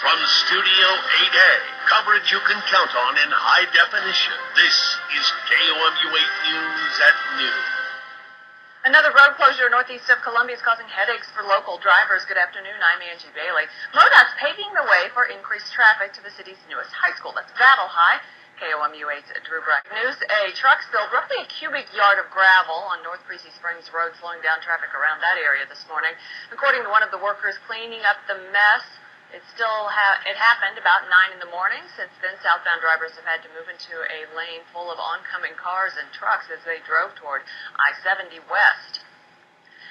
From Studio 8A, coverage you can count on in high definition. This is KOMU 8 News at noon. Another road closure northeast of Columbia is causing headaches for local drivers. Good afternoon, I'm Angie Bailey. MoDOT's paving the way for increased traffic to the city's newest high school. That's Battle High. KOMU 8's Drew Breck. News, a truck spilled roughly a cubic yard of gravel on North Creasy Springs Road, slowing down traffic around that area this morning. According to one of the workers cleaning up the mess, it happened about 9 in the morning. Since then, southbound drivers have had to move into a lane full of oncoming cars and trucks as they drove toward I-70 West.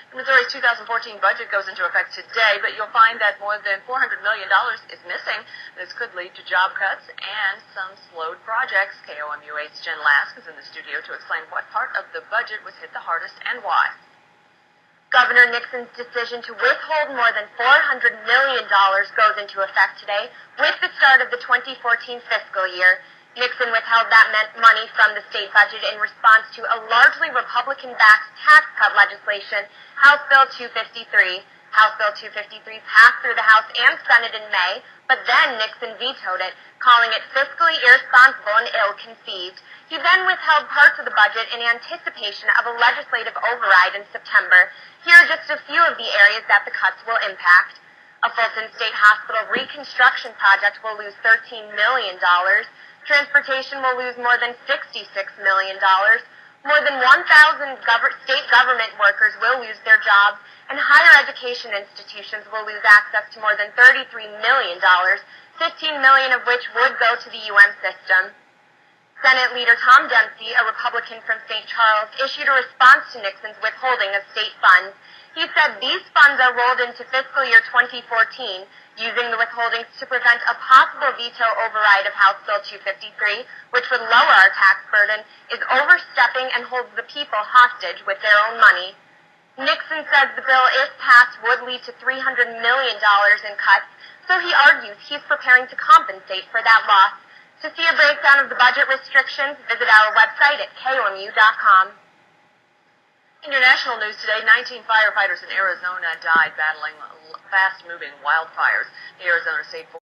The Missouri's 2014 budget goes into effect today, but you'll find that more than $400 million is missing. This could lead to job cuts and some slowed projects. KOMU 8's Jen Lask is in the studio to explain what part of the budget was hit the hardest and why. Governor Nixon's decision to withhold more than $400 million goes into effect today with the start of the 2014 fiscal year. Nixon withheld that money from the state budget in response to a largely Republican-backed tax cut legislation, House Bill 253. House Bill 253 passed through the House and Senate in May, but then Nixon vetoed it, calling it fiscally irresponsible and ill-conceived. He then withheld parts of the budget in anticipation of a legislative override in September. Here are just a few of the areas that the cuts will impact. A Fulton State Hospital reconstruction project will lose $13 million. Transportation will lose more than $66 million. More than 1,000 state government workers will lose their jobs, and higher education institutions will lose access to more than $33 million, $15 million of which would go to the system. Senate Leader Tom Dempsey, a Republican from St. Charles, issued a response to Nixon's withholding of state funds. He said these funds are rolled into fiscal year 2014, using the withholdings to prevent a possible veto override of House Bill 253, which would lower our tax burden, is overstepping and holds the people hostage with their own money. Nixon says the bill, if passed, would lead to $300 million in cuts, so he argues he's preparing to compensate for that loss. To see a breakdown of the budget restrictions, visit our website at KOMU.com. In your national news today, 19 firefighters in Arizona died battling fast-moving wildfires. The Arizona State